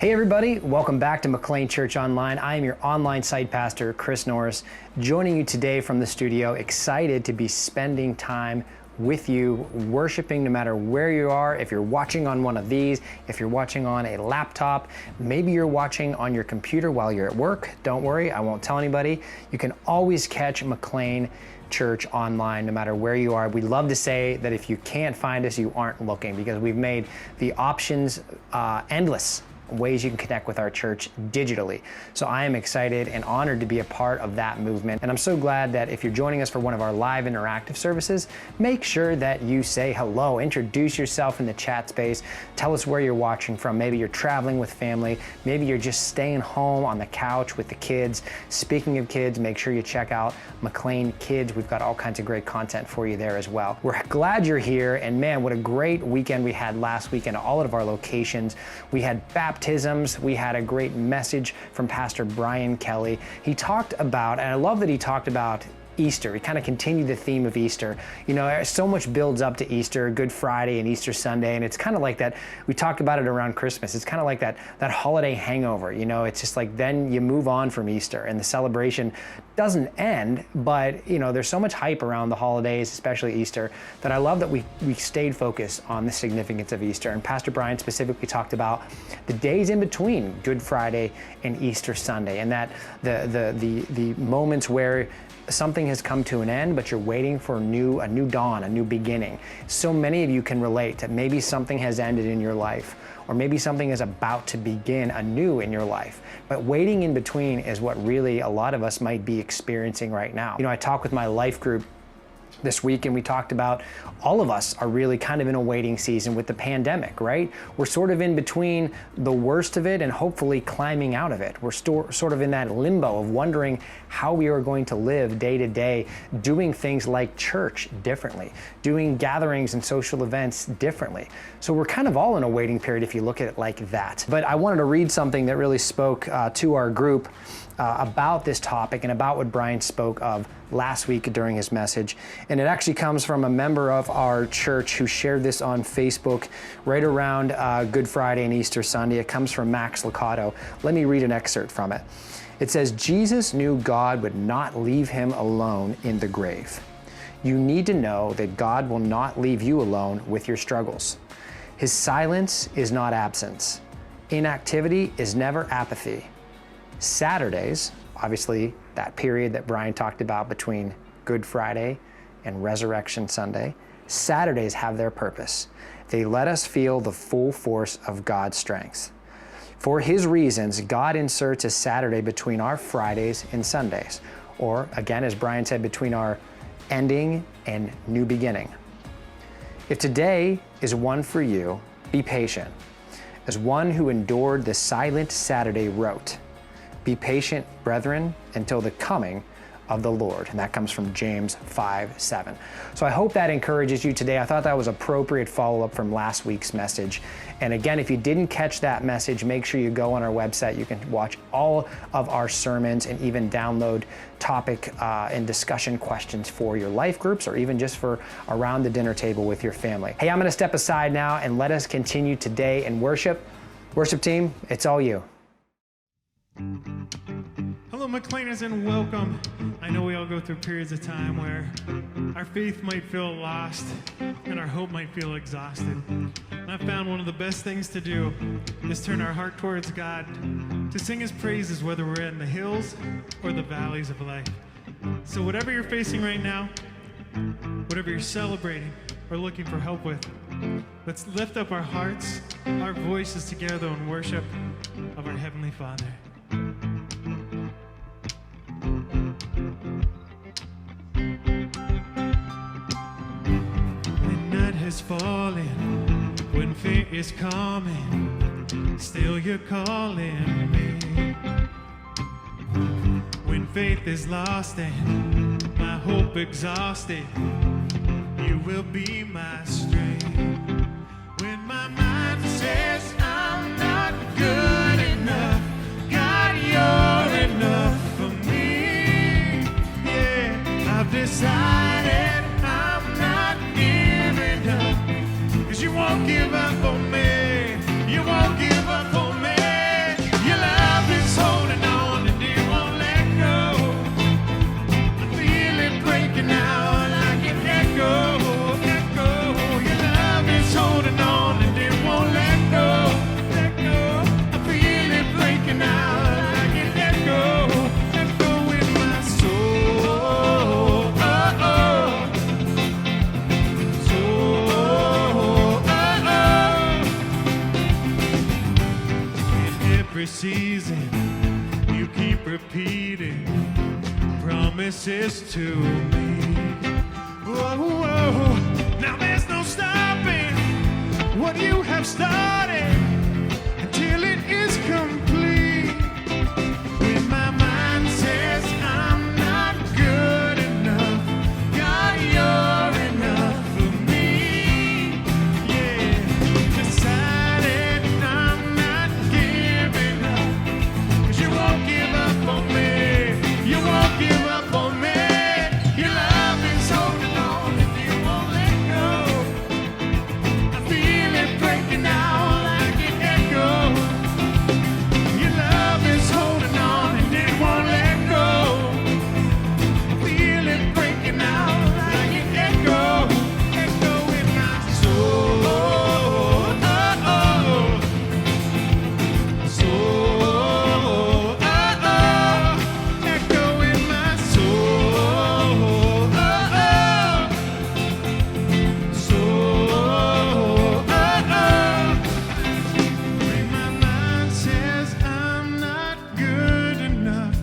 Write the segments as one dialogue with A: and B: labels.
A: Hey everybody, welcome back to McLean Church Online. I am your online site pastor, Chris Norris, joining you today from the studio, excited to be spending time with you, worshiping no matter where you are. If you're watching on one of these, if you're watching on a laptop, maybe you're watching on your computer while you're at work, don't worry, I won't tell anybody. You can always catch McLean Church online no matter where you are. We love to say that if you can't find us, you aren't looking, because we've made the options endless ways you can connect with our church digitally. So I am excited and honored to be a part of that movement. And I'm so glad that if you're joining us for one of our live interactive services, make sure that you say hello, introduce yourself in the chat space, tell us where you're watching from. Maybe you're traveling with family, maybe you're just staying home on the couch with the kids. Speaking of kids, make sure you check out McLean Kids. We've got all kinds of great content for you there as well. We're glad you're here, and man, what a great weekend we had last weekend at all of our locations. We had baptisms. We had a great message from Pastor Brian Kelly. He talked about, and I love that he talked about Easter. He kind of continued the theme of Easter. You know, so much builds up to Easter, Good Friday and Easter Sunday, and it's kind of like that. We talked about it around Christmas. It's kind of like that holiday hangover. You know, it's just like then you move on from Easter and the celebration doesn't end, but you know, there's so much hype around the holidays, especially Easter, that I love that we stayed focused on the significance of Easter. And Pastor Brian specifically talked about the days in between Good Friday and Easter Sunday, and that the moments where something has come to an end, but you're waiting for a new dawn, a new beginning. So many of you can relate that maybe something has ended in your life, or maybe something is about to begin anew in your life. But waiting in between is what really a lot of us might be experiencing right now. You know, I talked with my life group this week, and we talked about all of us are really kind of in a waiting season with the pandemic, right? We're sort of in between the worst of it and hopefully climbing out of it. We're sort of in that limbo of wondering how we are going to live day to day, doing things like church differently, doing gatherings and social events differently. So we're kind of all in a waiting period if you look at it like that. But I wanted to read something that really spoke to our group about this topic and about what Brian spoke of last week during his message. And it actually comes from a member of our church who shared this on Facebook right around Good Friday and Easter Sunday. It comes from Max Licato. Let me read an excerpt from it. It says, "Jesus knew God would not leave him alone in the grave. You need to know that God will not leave you alone with your struggles. His silence is not absence. Inactivity is never apathy. Saturdays," obviously that period that Brian talked about between Good Friday and Resurrection Sunday, Saturdays have their purpose. They let us feel the full force of God's strength. For his reasons, God inserts a Saturday between our Fridays and Sundays, or again, as Brian said, between our ending and new beginning. If today is one for you, be patient. As one who endured the silent Saturday wrote, "Be patient, brethren, until the coming of the Lord." And that comes from James 5:7. So I hope that encourages you today. I thought that was appropriate follow-up from last week's message. And again, if you didn't catch that message, make sure you go on our website. You can watch all of our sermons and even download topic and discussion questions for your life groups, or even just for around the dinner table with your family. Hey, I'm going to step aside now and let us continue today in worship. Worship team, it's all you.
B: Hello, McLeaners, and welcome. I know we all go through periods of time where our faith might feel lost and our hope might feel exhausted. And I found one of the best things to do is turn our heart towards God, to sing his praises, whether we're in the hills or the valleys of life. So whatever you're facing right now, whatever you're celebrating or looking for help with, let's lift up our hearts, our voices together in worship of our Heavenly Father. When night has fallen, when fear is coming, still you're calling me. When faith is lost and my hope exhausted, you will be my strength. When my mind says I'm not good enough, God, you're enough for me. Yeah, I've decided I'm not giving up, 'cause you won't give up on me. You won't give up on me. season. You keep repeating promises to me. Whoa, whoa. Now there's no stopping what you have started until it is complete. When my mind says I'm not good enough, God, you're enough for me. Yeah, decided I'm not giving up, 'cause you won't give up on me. You won't give up on me. Your love is holding on and you won't let go. I feel it breaking out like an echo. Your love is holding on and it won't let go. I feel it breaking out like an echo. Echo in my soul. Oh, oh. Soul. Oh, oh. Echo in my soul. Oh, oh. Soul. Oh, oh. When my mind says I'm not good enough,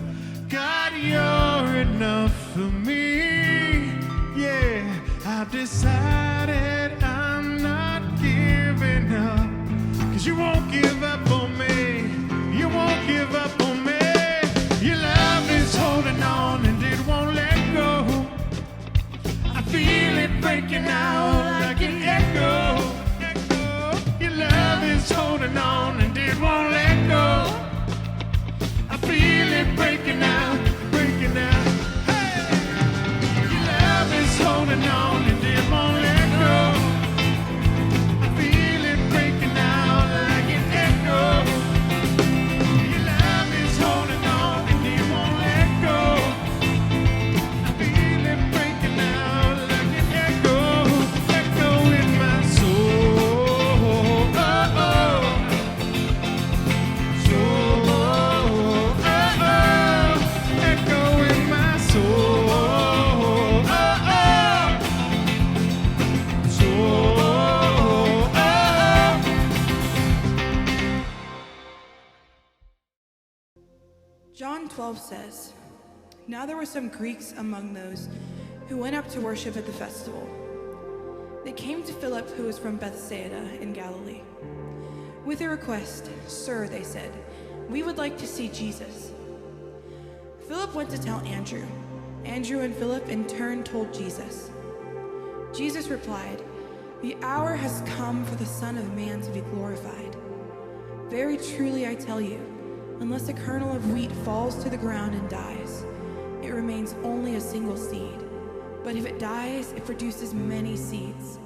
B: God, you're enough for me. Yeah, I've decided I'm not giving up, 'cause you won't give up on me. You won't give up on me. Your love is holding on and it won't let go. I feel it breaking out like an echo. Echo. Your love is holding on and it won't let go. I feel it breaking out, breaking out. Hey! Your love is holding on and it won't let go. I feel it breaking out like an echo. Your love is holding on and it won't let go. I feel it breaking out like an echo, echo in my soul. Oh, oh. Soul. Oh, oh. Echo in my soul. Oh, oh. Soul. Oh, oh.
C: John 12 says, "Now there were some Greeks among those who went up to worship at the festival. They came to Philip, who was from Bethsaida in Galilee. With a request, 'Sir,' they said, 'we would like to see Jesus.' Philip went to tell Andrew. Andrew and Philip in turn told Jesus. Jesus replied, 'The hour has come for the Son of Man to be glorified. Very truly I tell you, unless a kernel of wheat falls to the ground and dies, it remains only a single seed. But if it dies, it produces many seeds.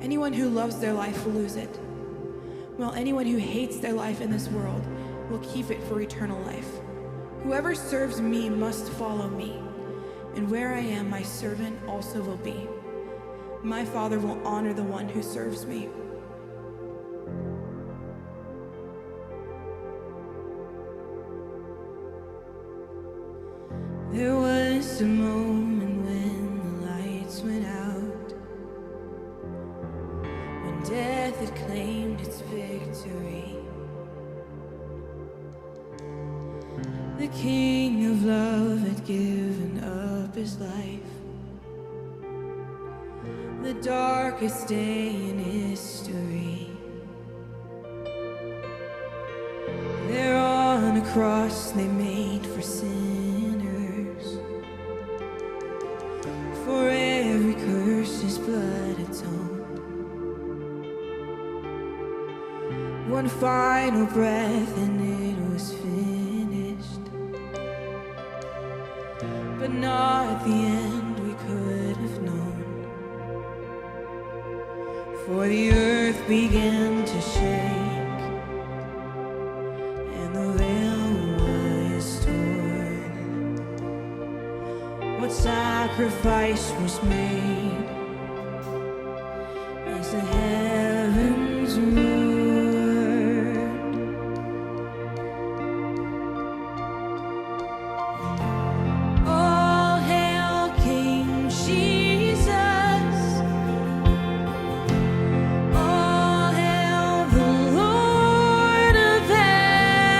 C: Anyone who loves their life will lose it, while anyone who hates their life in this world will keep it for eternal life. Whoever serves me must follow me, and where I am, my servant also will be. My Father will honor the one who serves me.'" There was a moment when the lights went out, when death had claimed its victory. The King of love had given up his life, the darkest day in history. There on a cross they made for sinners, for every curse his blood atoned. One final breath and it was finished, but not the end we could have known. For the earth began to shake, and the veil was torn. What sacrifice was made as the heavens roared? All hail King Jesus! All hail the Lord of heaven!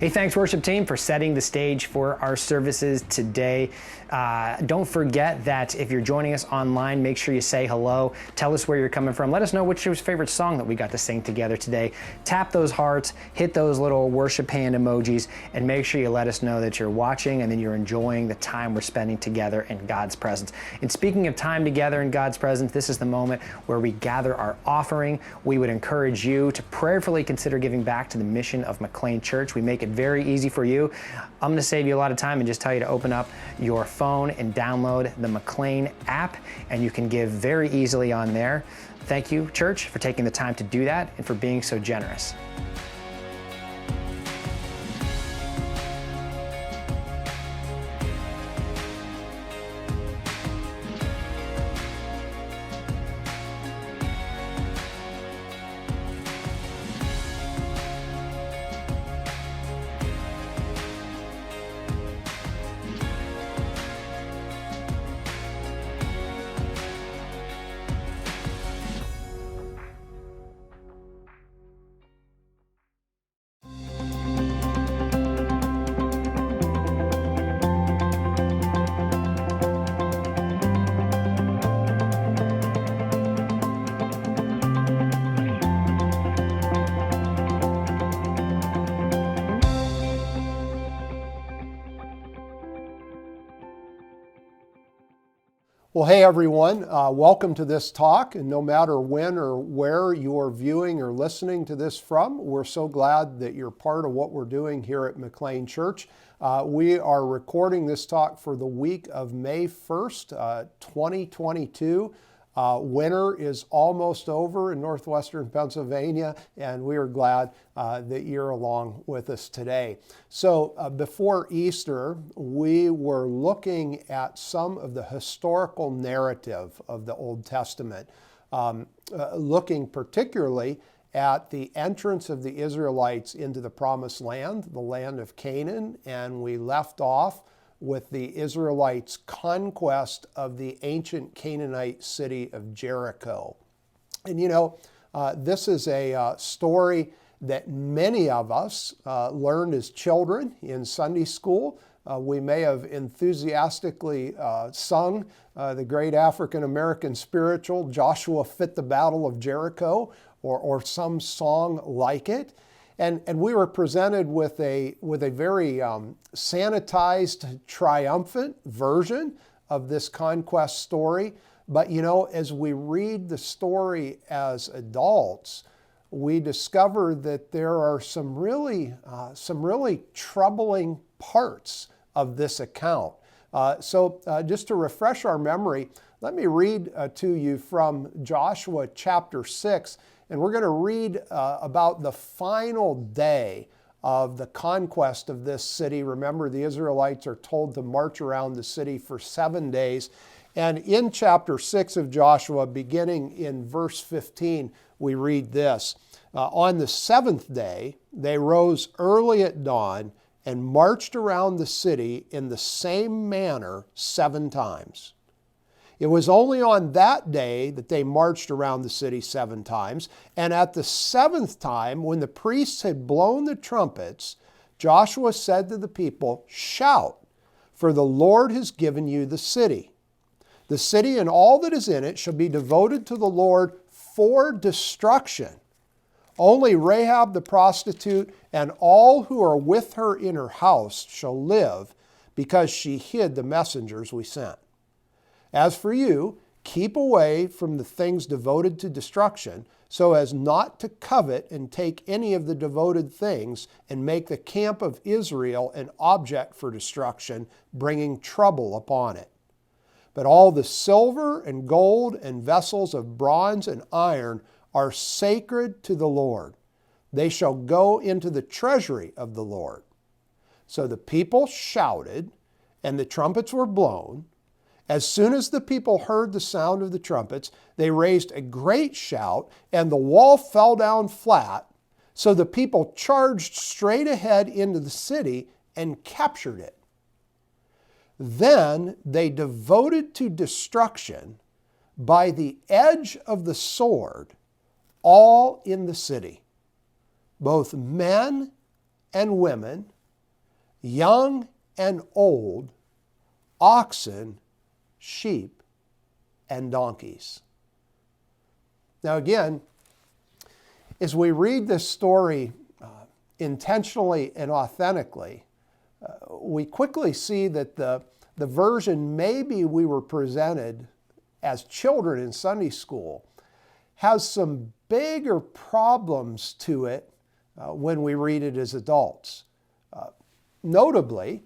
A: Hey, thanks worship team for setting the stage for our services today. Don't forget that if you're joining us online, make sure you say hello. Tell us where you're coming from. Let us know what's your favorite song that we got to sing together today. Tap those hearts, hit those little worship hand emojis, and make sure you let us know that you're watching and that you're enjoying the time we're spending together in God's presence. And speaking of time together in God's presence, this is the moment where we gather our offering. We would encourage you to prayerfully consider giving back to the mission of McLean Church. We make it very easy for you. I'm going to save you a lot of time and just tell you to open up your phone and download the McLean app, and you can give very easily on there. Thank you, church, for taking the time to do that and for being so generous.
D: Well, hey everyone, welcome to this talk, and no matter when or where you're viewing or listening to this from, we're so glad that you're part of what we're doing here at McLean Church. We are recording this talk for the week of May 1st, 2022. Winter is almost over in northwestern Pennsylvania, and we are glad that you're along with us today. So before Easter, we were looking at some of the historical narrative of the Old Testament, looking particularly at the entrance of the Israelites into the Promised Land, the land of Canaan, and we left off with the Israelites' conquest of the ancient Canaanite city of Jericho. And you know, this is a story that many of us learned as children in Sunday school. We may have enthusiastically sung the great African-American spiritual, Joshua Fit the Battle of Jericho, or some song like it. And we were presented with a very sanitized, triumphant version of this conquest story. But you know, as we read the story as adults, we discover that there are some really troubling parts of this account. So just to refresh our memory, let me read to you from Joshua chapter 6. And we're going to read about the final day of the conquest of this city. Remember, the Israelites are told to march around the city for 7 days. And in chapter 6 of Joshua, beginning in verse 15, we read this. On the 7th day, they rose early at dawn and marched around the city in the same manner 7 times. It was only on that day that they marched around the city 7 times. And at the 7th time, when the priests had blown the trumpets, Joshua said to the people, "Shout, for the Lord has given you the city. The city and all that is in it shall be devoted to the Lord for destruction. Only Rahab the prostitute and all who are with her in her house shall live, because she hid the messengers we sent. As for you, keep away from the things devoted to destruction, so as not to covet and take any of the devoted things and make the camp of Israel an object for destruction, bringing trouble upon it. But all the silver and gold and vessels of bronze and iron are sacred to the Lord. They shall go into the treasury of the Lord." So the people shouted, and the trumpets were blown. As soon as the people heard the sound of the trumpets, they raised a great shout, and the wall fell down flat. So the people charged straight ahead into the city and captured it. Then they devoted to destruction by the edge of the sword all in the city, both men and women, young and old, oxen, sheep, and donkeys. Now again, as we read this story intentionally and authentically, we quickly see that the version maybe we were presented as children in Sunday school has some bigger problems to it when we read it as adults. Notably,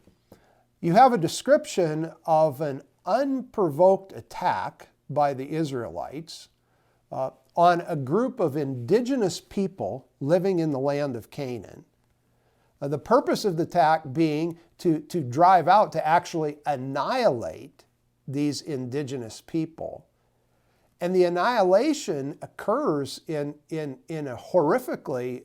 D: you have a description of an unprovoked attack by the Israelites on a group of indigenous people living in the land of Canaan. The purpose of the attack being to drive out, to actually annihilate these indigenous people. And the annihilation occurs in a horrifically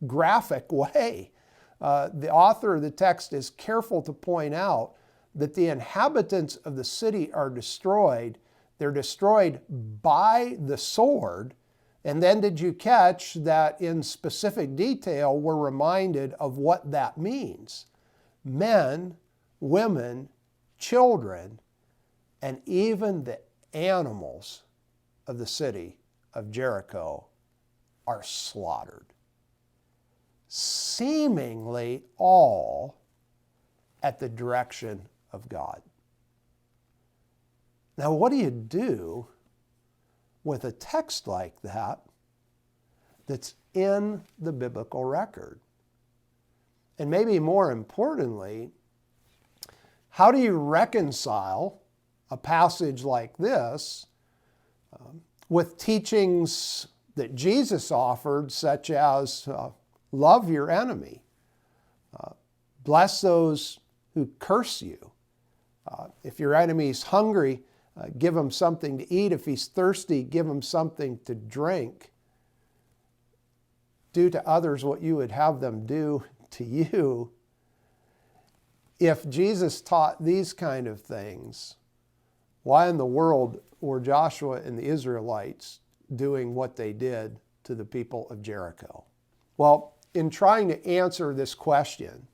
D: graphic way. The author of the text is careful to point out that the inhabitants of the city are destroyed. They're destroyed by the sword. And then did you catch that in specific detail we're reminded of what that means? Men, women, children, and even the animals of the city of Jericho are slaughtered. Seemingly all at the direction of God. Now, what do you do with a text like that that's in the biblical record? And maybe more importantly, how do you reconcile a passage like this with teachings that Jesus offered, such as love your enemy, bless those who curse you. If your enemy's hungry, give him something to eat. If he's thirsty, give him something to drink. Do to others what you would have them do to you. If Jesus taught these kind of things, why in the world were Joshua and the Israelites doing what they did to the people of Jericho? Well, in trying to answer this question,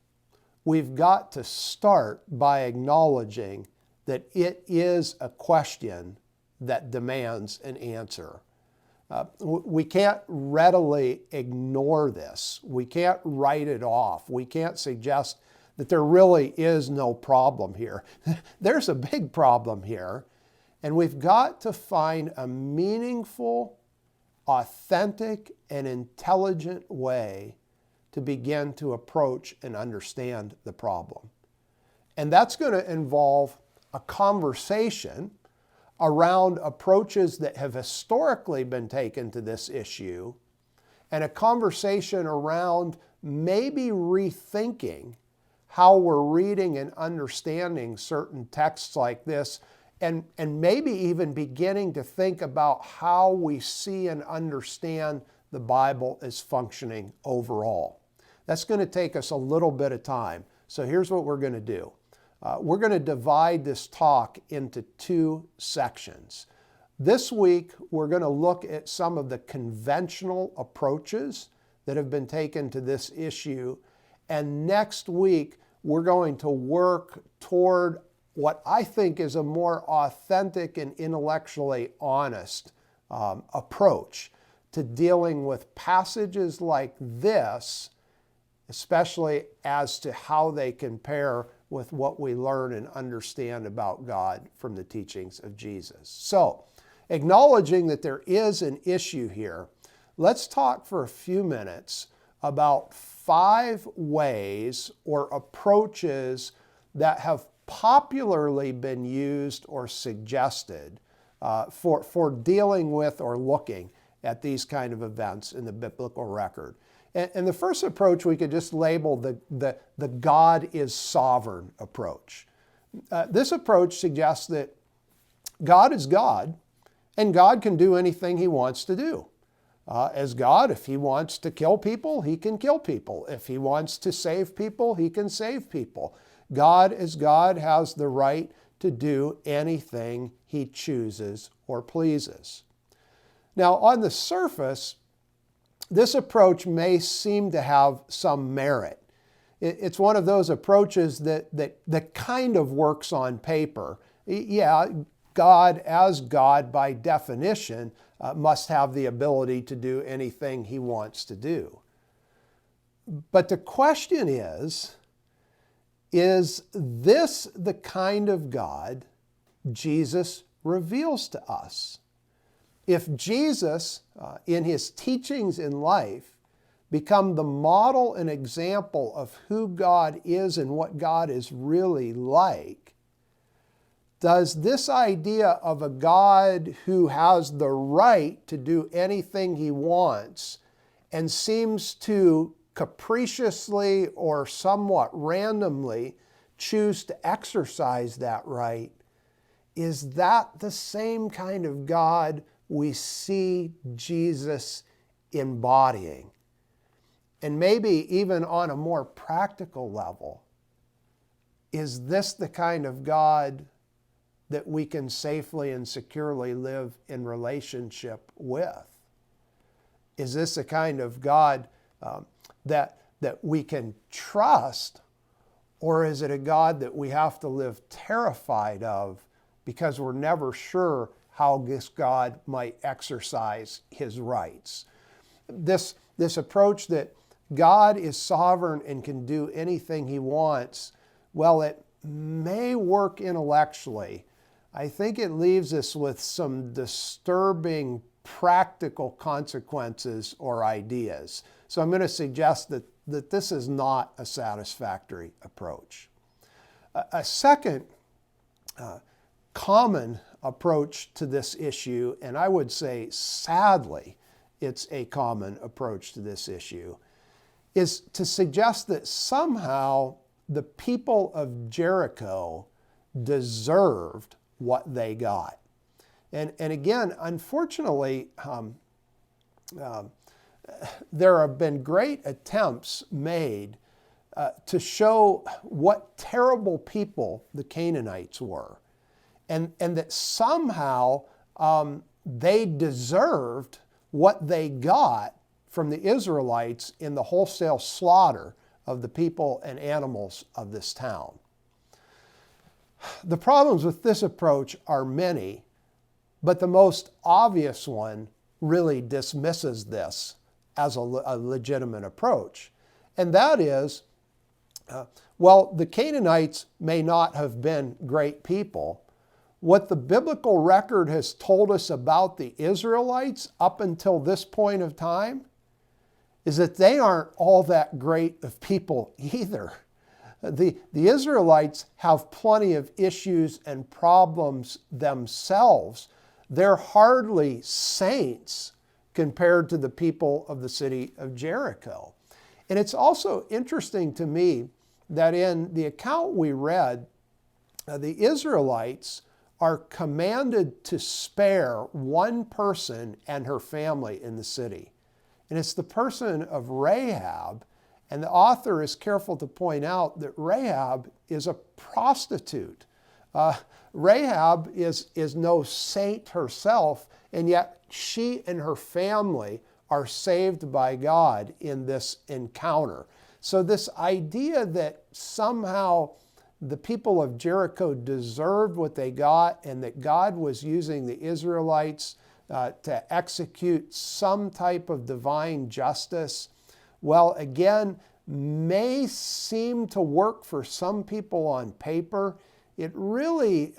D: we've got to start by acknowledging that it is a question that demands an answer. We can't readily ignore this. We can't write it off. We can't suggest that there really is no problem here. There's a big problem here, and we've got to find a meaningful, authentic, and intelligent way to begin to approach and understand the problem. And that's going to involve a conversation around approaches that have historically been taken to this issue, and a conversation around maybe rethinking how we're reading and understanding certain texts like this, and maybe even beginning to think about how we see and understand the Bible as functioning overall. That's going to take us a little bit of time. So here's what we're going to do. We're going to divide this talk into two sections. This week, we're going to look at some of the conventional approaches that have been taken to this issue. And next week, we're going to work toward what I think is a more authentic and intellectually honest approach to dealing with passages like this, especially as to how they compare with what we learn and understand about God from the teachings of Jesus. So, acknowledging that there is an issue here, let's talk for a few minutes about 5 ways or approaches that have popularly been used or suggested for dealing with or looking at these kind of events in the biblical record. And the first approach we could just label the God is sovereign approach. This approach suggests that God is God, and God can do anything He wants to do. As God, if He wants to kill people, He can kill people. If He wants to save people, He can save people. God, as God, has the right to do anything He chooses or pleases. Now, on the surface, this approach may seem to have some merit. It's one of those approaches that kind of works on paper. Yeah, God, as God by definition, must have the ability to do anything he wants to do. But the question is this the kind of God Jesus reveals to us? If Jesus, in his teachings in life, become the model and example of who God is and what God is really like, does this idea of a God who has the right to do anything he wants and seems to capriciously or somewhat randomly choose to exercise that right, is that the same kind of God we see Jesus embodying? And maybe even on a more practical level, is this the kind of God that we can safely and securely live in relationship with? Is this the kind of God that we can trust, or is it a God that we have to live terrified of because we're never sure how this God might exercise his rights? This approach that God is sovereign and can do anything he wants, well, it may work intellectually. I think it leaves us with some disturbing practical consequences or ideas. So I'm going to suggest that this is not a satisfactory approach. A second common approach to this issue, and I would say sadly it's a common approach to this issue, is to suggest that somehow the people of Jericho deserved what they got. And again, unfortunately, there have been great attempts made to show what terrible people the Canaanites were, and that somehow they deserved what they got from the Israelites in the wholesale slaughter of the people and animals of this town. The problems with this approach are many, but the most obvious one really dismisses this as a legitimate approach. And that is, well, the Canaanites may not have been great people. What the biblical record has told us about the Israelites up until this point of time is that they aren't all that great of people either. The Israelites have plenty of issues and problems themselves. They're hardly saints compared to the people of the city of Jericho. And it's also interesting to me that in the account we read, the Israelites are commanded to spare one person and her family in the city. And it's the person of Rahab. And the author is careful to point out that Rahab is a prostitute. Rahab is no saint herself, and yet she and her family are saved by God in this encounter. So this idea that somehow the people of Jericho deserved what they got and that God was using the Israelites to execute some type of divine justice, well, again, may seem to work for some people on paper. It really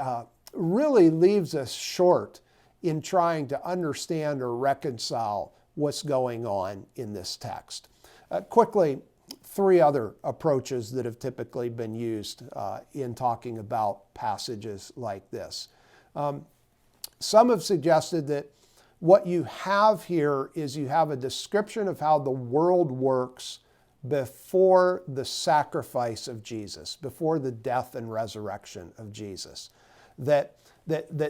D: leaves us short in trying to understand or reconcile what's going on in this text. Quickly, three other approaches that have typically been used in talking about passages like this. Some have suggested that what you have here is you have a description of how the world works before the sacrifice of Jesus, before the death and resurrection of Jesus. That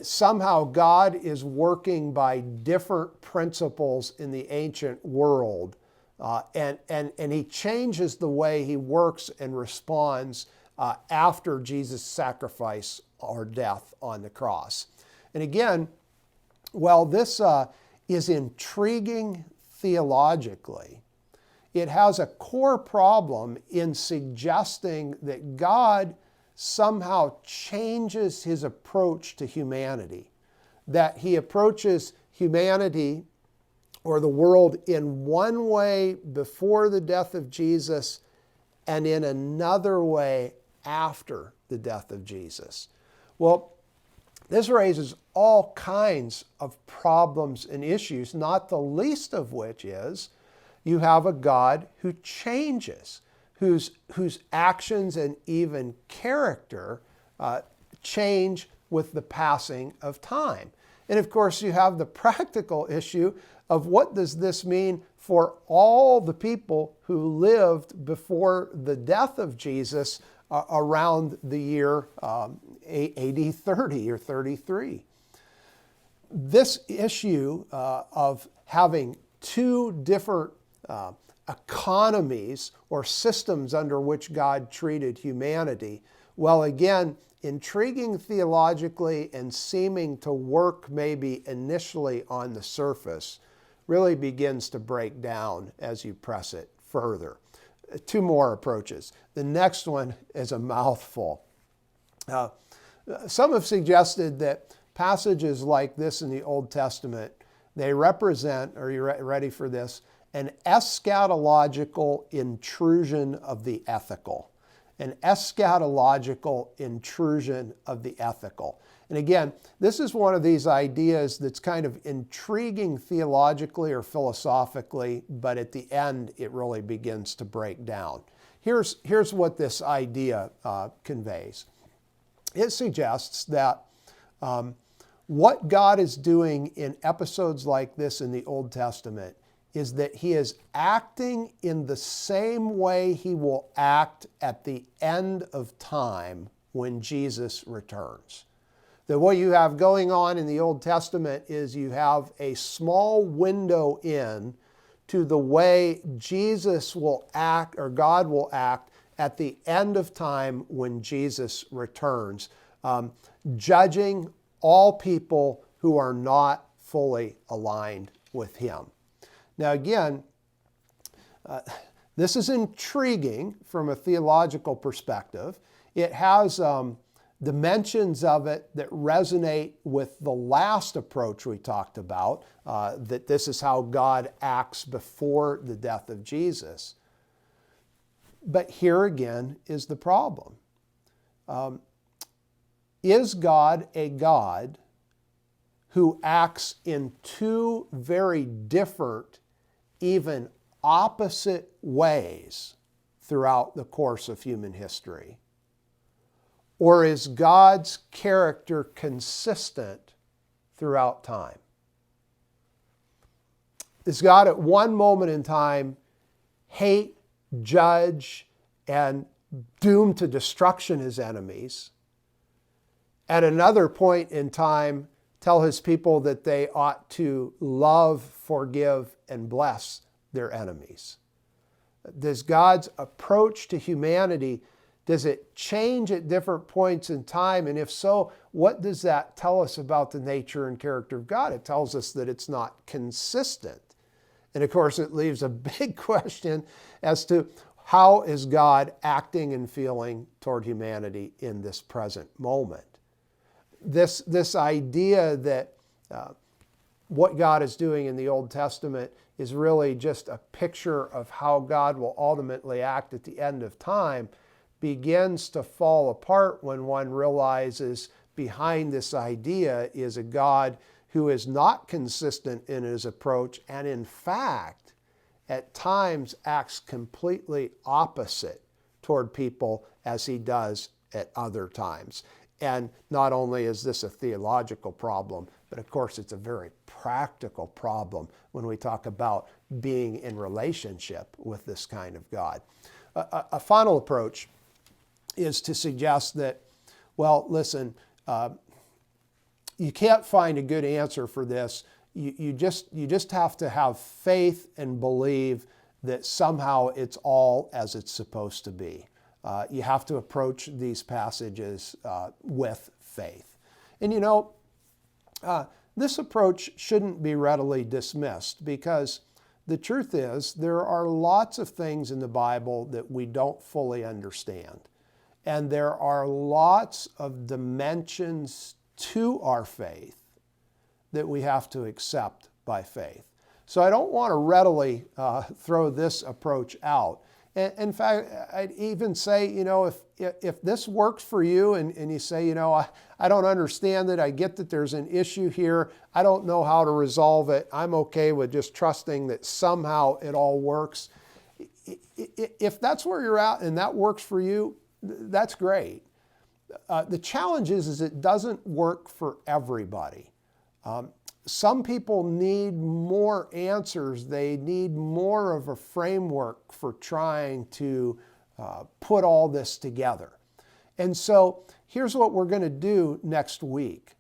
D: somehow God is working by different principles in the ancient world, and he changes the way he works and responds after Jesus' sacrifice or death on the cross. And again, well, this is intriguing theologically. it has a core problem in suggesting that God somehow changes his approach to humanity, that he approaches humanity or the world in one way before the death of Jesus and in another way after the death of Jesus. Well, this raises all kinds of problems and issues, not the least of which is you have a God who changes, whose actions and even character change with the passing of time. And of course, you have the practical issue of what does this mean for all the people who lived before the death of Jesus around the year AD 30 or 33. This issue of having two different economies or systems under which God treated humanity, well, again, intriguing theologically and seeming to work maybe initially on the surface, really begins to break down as you press it further. Two more approaches. The next one is a mouthful. Some have suggested that passages like this in the Old Testament, they represent, are you ready for this, an eschatological intrusion of the ethical. An eschatological intrusion of the ethical. And again, this is one of these ideas that's kind of intriguing theologically or philosophically, but at the end it really begins to break down. Here's what this idea conveys. It suggests that what God is doing in episodes like this in the Old Testament is that he is acting in the same way he will act at the end of time when Jesus returns. That what you have going on in the Old Testament is you have a small window in to the way Jesus will act, or God will act, at the end of time when Jesus returns, judging all people who are not fully aligned with him. Now again, this is intriguing from a theological perspective. It has dimensions of it that resonate with the last approach we talked about, that this is how God acts before the death of Jesus. But here again is the problem. Is God a God who acts in two very different, even opposite ways throughout the course of human history? Or is God's character consistent throughout time? Is God at one moment in time hate, judge, and doom to destruction his enemies? At another point in time, tell his people that they ought to love, forgive, and bless their enemies? Does God's approach to humanity, does it change at different points in time? And if so, what does that tell us about the nature and character of God? It tells us that it's not consistent. And of course, it leaves a big question as to how is God acting and feeling toward humanity in this present moment? This idea that what God is doing in the Old Testament is really just a picture of how God will ultimately act at the end of time begins to fall apart when one realizes behind this idea is a God who is not consistent in his approach and in fact at times acts completely opposite toward people as he does at other times. And not only is this a theological problem, but of course it's a very practical problem when we talk about being in relationship with this kind of God. A final approach is to suggest that, well, listen, you can't find a good answer for this. You just have to have faith and believe that somehow it's all as it's supposed to be. You have to approach these passages with faith. And you know, this approach shouldn't be readily dismissed because the truth is there are lots of things in the Bible that we don't fully understand. And there are lots of dimensions to our faith that we have to accept by faith. So I don't want to readily throw this approach out. And in fact, I'd even say, if this works for you and you say, I don't understand it, I get that there's an issue here, I don't know how to resolve it, I'm okay with just trusting that somehow it all works. If that's where you're at and that works for you, that's great. The challenge is it doesn't work for everybody. Some people need more answers. They need more of a framework for trying to put all this together. And so here's what we're going to do next week.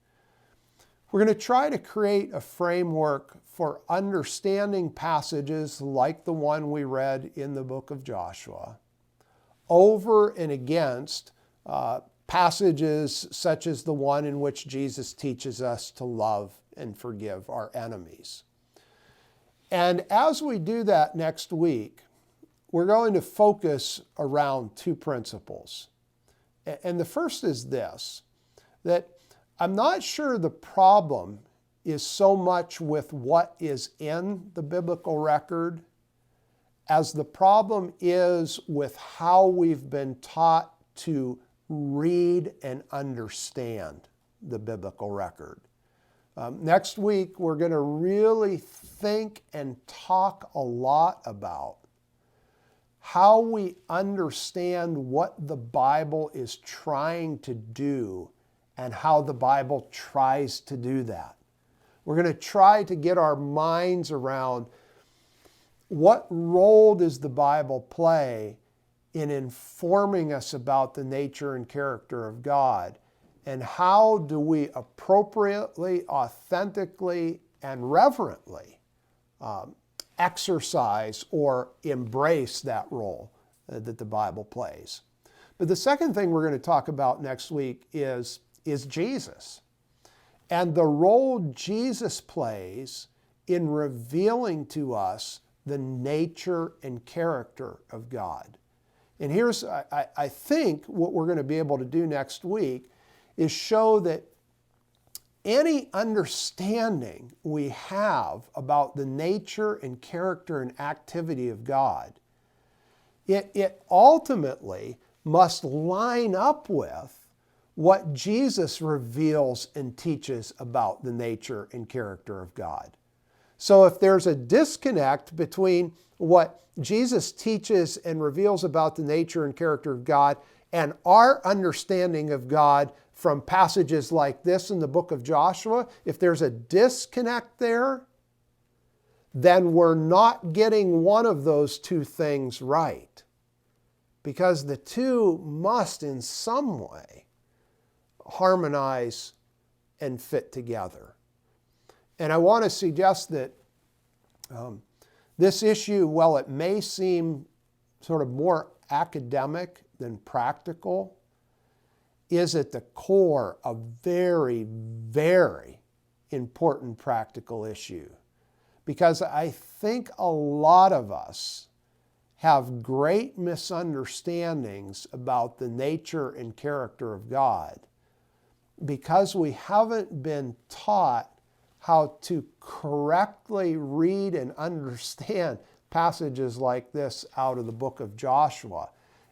D: We're going to try to create a framework for understanding passages like the one we read in the book of Joshua, over and against passages such as the one in which Jesus teaches us to love and forgive our enemies. And as we do that next week, we're going to focus around two principles. And the first is this, that I'm not sure the problem is so much with what is in the biblical record as the problem is with how we've been taught to read and understand the biblical record. Next week, we're going to really think and talk a lot about how we understand what the Bible is trying to do and how the Bible tries to do that. We're going to try to get our minds around what role does the Bible play in informing us about the nature and character of God, and how do we appropriately, authentically, and reverently exercise or embrace that role that the Bible plays. But the second thing we're going to talk about next week is Jesus and the role Jesus plays in revealing to us the nature and character of God. And here's, I think, what we're going to be able to do next week is show that any understanding we have about the nature and character and activity of God, it ultimately must line up with what Jesus reveals and teaches about the nature and character of God. So if there's a disconnect between what Jesus teaches and reveals about the nature and character of God and our understanding of God from passages like this in the book of Joshua, if there's a disconnect there, then we're not getting one of those two things right. Because the two must in some way harmonize and fit together. And I want to suggest that this issue, while it may seem sort of more academic than practical, is at the core a very, very important practical issue. Because I think a lot of us have great misunderstandings about the nature and character of God because we haven't been taught how to correctly read and understand passages like this out of the book of Joshua.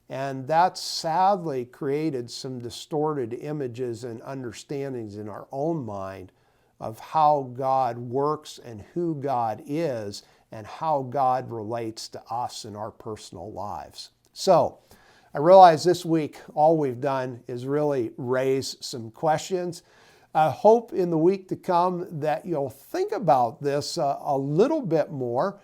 D: And that sadly created some distorted images and understandings in our own mind of how God works and who God is and how God relates to us in our personal lives. So, I realize this week all we've done is really raise some questions. I hope in the week to come that you'll think about this a little bit more,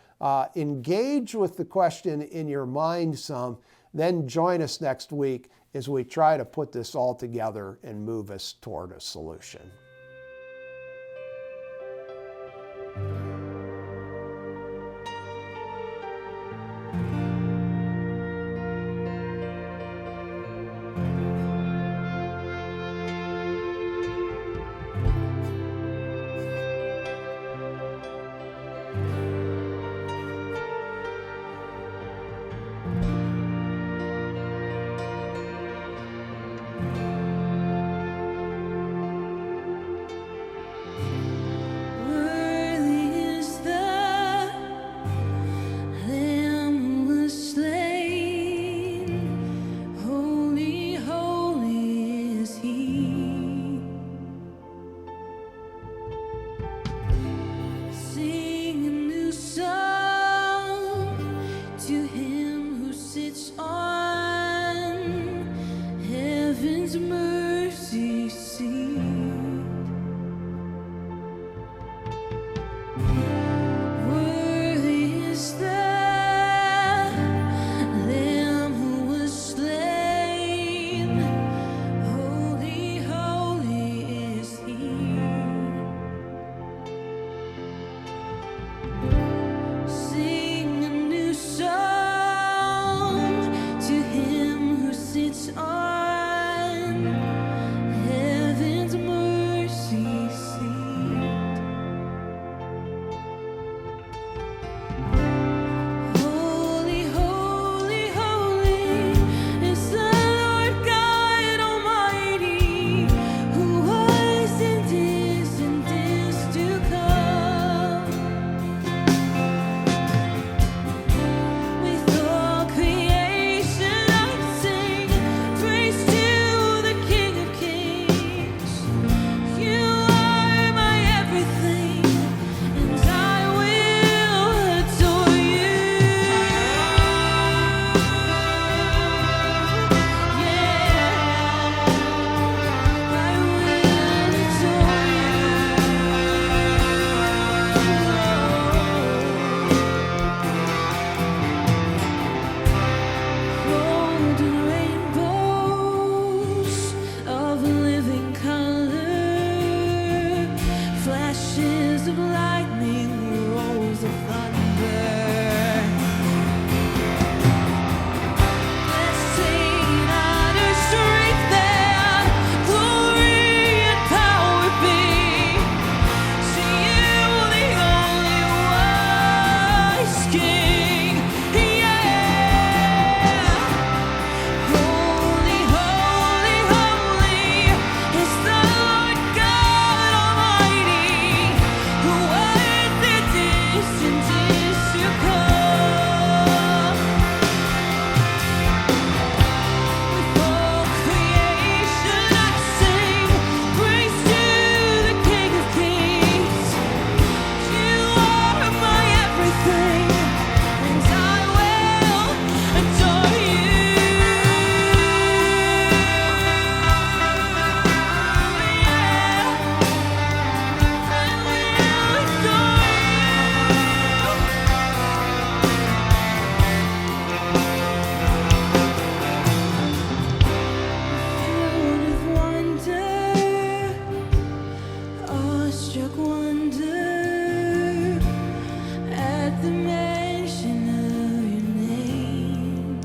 D: engage with the question in your mind some, then join us next week as we try to put this all together and move us toward a solution.
E: flashes of lightning, rolls of thunder. Blessing, honor, strength, and glory and power be to you, the only wise King. Yeah. Holy, holy, holy is the Lord God Almighty, who was and is to come. With all creation I sing praise to the King of Kings. You are my everything, and I will adore you. Filled with wonder, awestruck wonder at the mention of your name.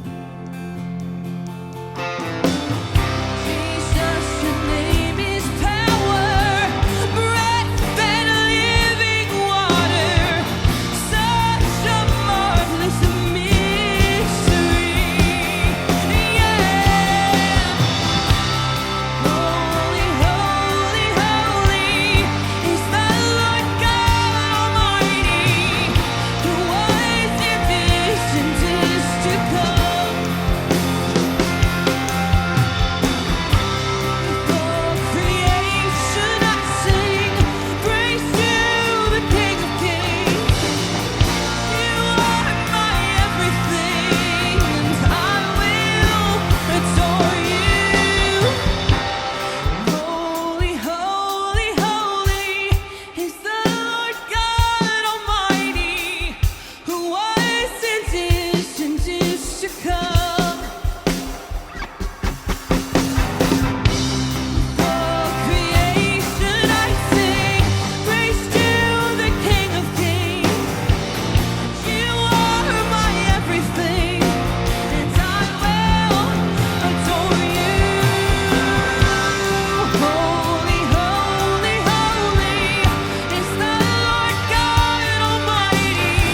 E: Jesus, your name is power, breath and living water. Such a marvelous mystery. Yeah. Holy, holy, holy is the Lord God Almighty, who was and is to come. With all creation I sing praise to the King of Kings. You are my everything, and I will adore you. Holy, holy, holy is the Lord God Almighty, who was and is to come. All creation I sing praise to the King of Kings. You are my everything, and I will adore you. Holy, holy, holy is the Lord God Almighty,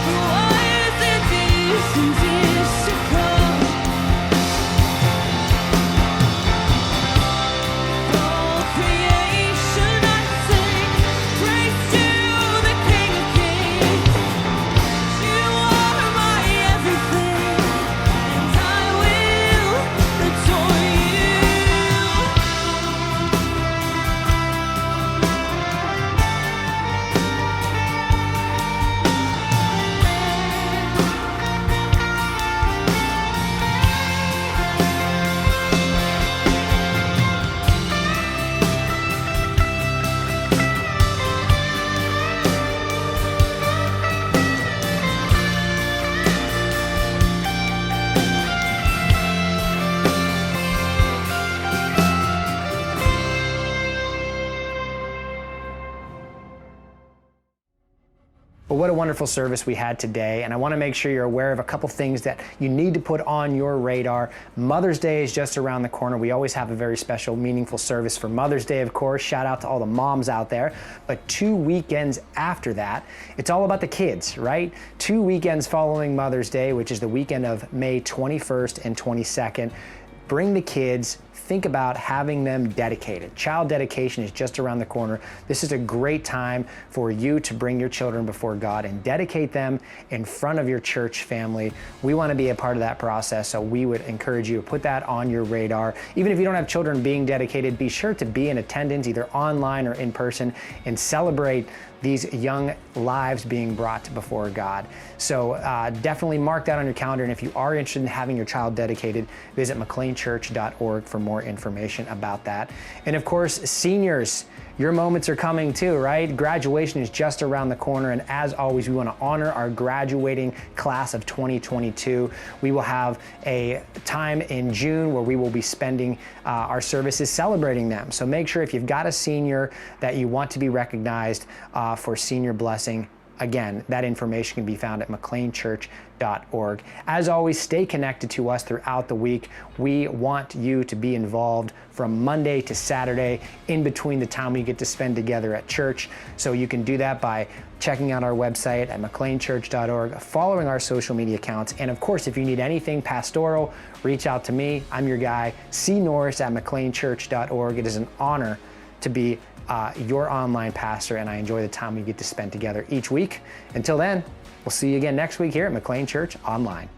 E: who was and is to come. All creation I sing praise to the King of Kings. You are my everything, and I will adore you.
A: But what a wonderful service we had today, and I want to make sure you're aware of a couple things that you need to put on your radar. Mother's Day is just around the corner. We always have a very special, meaningful service for Mother's Day, of course. Shout out to all the moms out there. But 2 weekends after that, it's all about the kids, right? 2 weekends following Mother's Day, which is the weekend of May 21st and 22nd. Bring the kids. Think about having them dedicated. Child dedication is just around the corner. This is a great time for you to bring your children before God and dedicate them in front of your church family. We want to be a part of that process, so we would encourage you to put that on your radar. Even if you don't have children being dedicated, be sure to be in attendance, either online or in person, and celebrate these young lives being brought before God. So definitely mark that on your calendar, and if you are interested in having your child dedicated, visit mcleanchurch.org for more information about that. And of course, seniors, your moments are coming too, right? Graduation is just around the corner, and as always, we want to honor our graduating class of 2022. We will have a time in June where we will be spending our services celebrating them. So make sure if you've got a senior that you want to be recognized for senior blessing, again, that information can be found at mcleanchurch.org. As always, stay connected to us throughout the week. We want you to be involved from Monday to Saturday, in between the time we get to spend together at church. So you can do that by checking out our website at mcleanchurch.org, following our social media accounts, and of course, if you need anything pastoral, reach out to me. I'm your guy, cnorris@mcleanchurch.org. It is an honor to be your online pastor, and I enjoy the time we get to spend together each week. Until then, we'll see you again next week here at McLean Church Online.